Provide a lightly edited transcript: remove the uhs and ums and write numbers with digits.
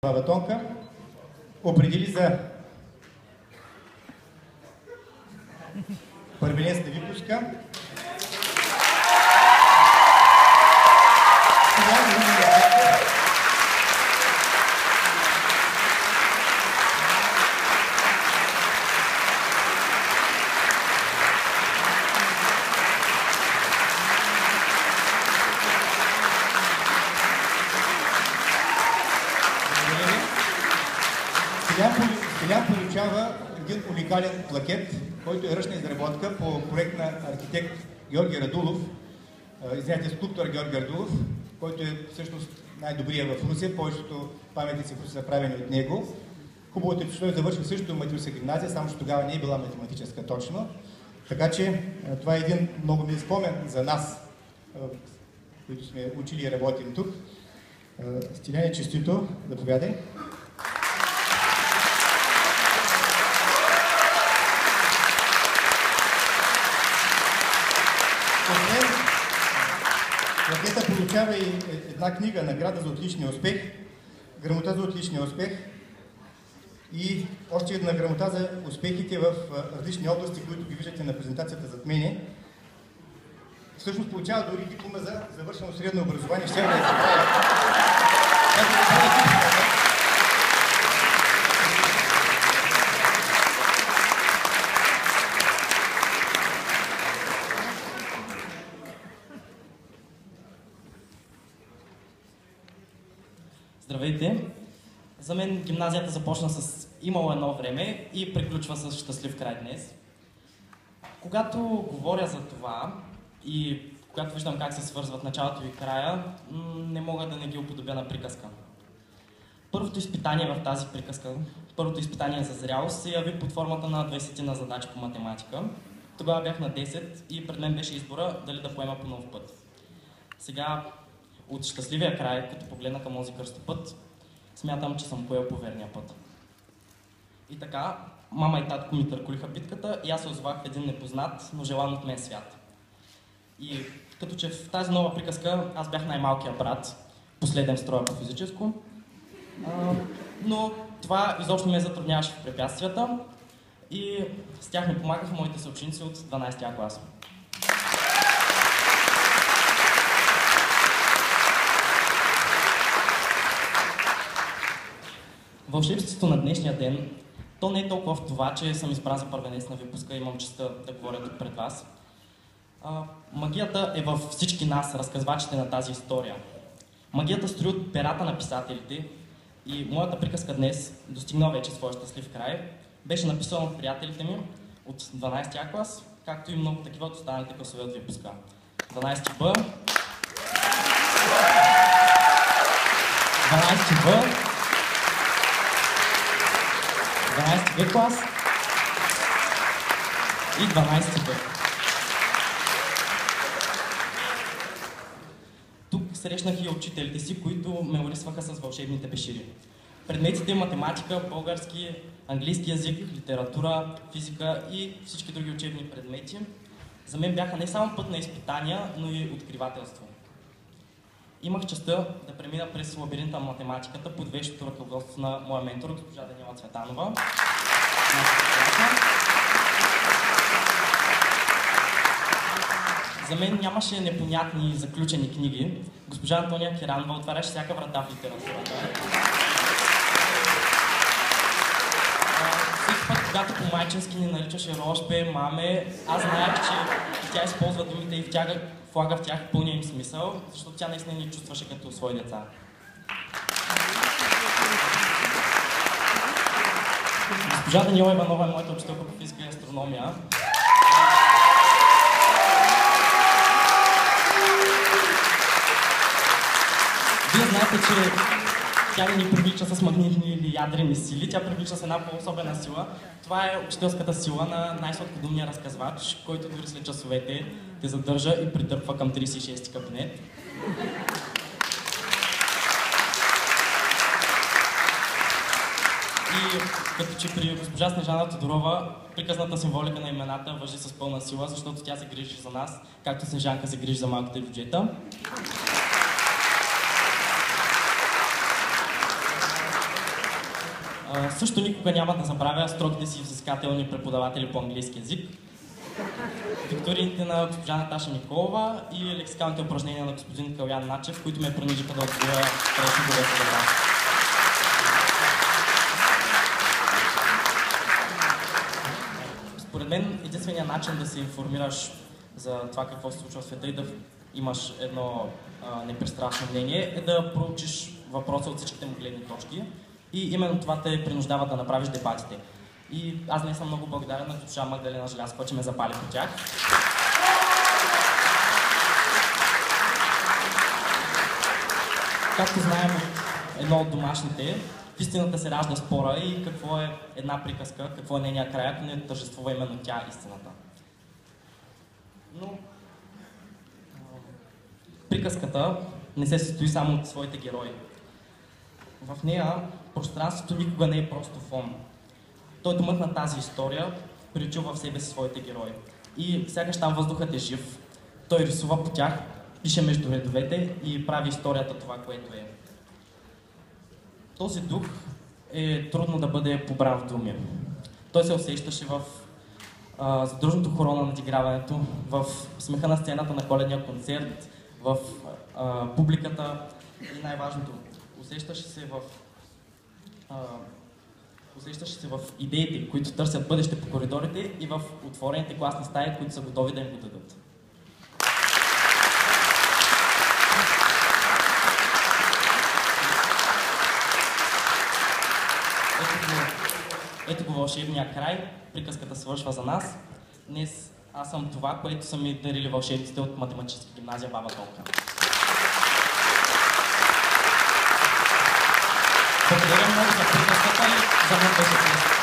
Батонка определи за първенец на випуска. Сега получава един уникален плакет, който е ръчна изработка по проект на архитект Георги Радулов, скулптор Георги Радулов, който е всъщност най-добрият в Русия. Повечето паметници, които са правени от него. Хубавото е, че той завършил също математическа гимназия, само че тогава не е била математическа точно. Така че това е един много мил спомен за нас, които сме учили и работим тук. Стиляне, честито, заповядай. Плакета получава и една книга, награда за отличния успех, грамота за отличния успех и още една грамота за успехите в различни области, които ги виждате на презентацията зад мене. Всъщност получава дори диплома за завършено средно образование. Ще да я забравя. Здравейте! За мен гимназията започна с имало едно време и приключва с щастлив край днес. Когато говоря за това и когато виждам как се свързват началото и края, не мога да не ги уподобя на приказка. Първото изпитание в тази приказка, първото изпитание за зрялост се яви под формата на 20-на задачи по математика. Тогава бях на 10 и пред мен беше избора дали да поема по нов път. Сега, от щастливия край, като погледна към този кръстопът, смятам, че съм поел по верния път. И така, мама и татко ми търколиха битката и аз се озовах в един непознат, но желан от мен свят. И като че в тази нова приказка аз бях най-малкият брат, последен в строя по физическо, но това изобщо ме затрудняваше в препятствията и с тях ми помагаха моите съученици от 12-я клас. Вълшебството на днешния ден, то не е толкова в това, че съм избран за първенец на випуска и имам честта да говоря тук пред вас. Магията е във всички нас, разказвачите на тази история. Магията строи от перата на писателите и моята приказка днес, достигнала вече своя щастлив край, беше написана от приятелите ми от 12-я клас, както и много такива от останалите класове от випуска. 12 Б, 12 Б, 12 Б клас и 12 Б. Тук срещнах и учителите си, които ме улисваха с вълшебните бешири. Предметите математика, български, английски язик, литература, физика и всички други учебни предмети за мен бяха не само път на изпитания, но и откривателство. Имах честта да премина през лабиринта на математиката под вещото ръководство на моя ментор, госпожа Даниела Цветанова. За мен нямаше непонятни и заключени книги. Госпожа Антония Керанова отваряше всяка врата в литературата. Всеки път, когато по майчински ни наричаше Рошпе, маме, аз знаех, че тя използва думите и влага в тях пълния им смисъл, защото тя наистина ни чувстваше като свои деца. Госпожа Даниела Иванова е моята учителка по физика и астрономия. Вие знаете, че тя не ни привлича с магнитни или ядрени сили, тя привлича с една по-особена сила. Това е учителската сила на най-сладкодумния разказвач, който дори след часовете те задържа и придърпва към 36-ти кабинет. И като че при госпожа Снежана Тодорова приказната символика на имената важи с пълна сила, защото тя се грижи за нас, както Снежанка се грижи за малките бюджета. Също никога няма да забравя строгите си взискателни преподаватели по английски язик, викторините на госпожа Наташа Николова и лексикалните упражнения на господин Калян Начев, които ме принудиха да отговоря предишните въпроси. Според мен единственият начин да се информираш за това какво се случва в света и да имаш едно непристрастно мнение е да проучиш въпроса от всичките му гледни точки и именно това те принуждава да направиш дебатите. И аз днес съм много благодарен на госпожа Магдалена Желязкова, че ме запали по тях. Както знаем, едно от домашните, в истината се ражда спора и какво е една приказка, какво е нейният край, ако не тържествува именно тя истината. Но приказката не се състои само от своите герои. В нея пространството никога не е просто фон. Той думът на тази история причува в себе си своите герои. И сякаш там въздухът е жив. Той рисува по тях, пише между редовете и прави историята това, което е. Този дух е трудно да бъде побран в думи. Той се усещаше в задружното хоро на надиграването, в смеха на сцената на коледния концерт, в публиката и най-важното, усещаше се в идеите, които търсят бъдеще по коридорите и в отворените класни стаи, които са готови да им го дадат. Ето го вълшебния край, приказката свършва за нас. Днес аз съм това, което са ми дарили вълшебците от математическа гимназия Баба Тонка. Благодаря много за приказката и за мен беше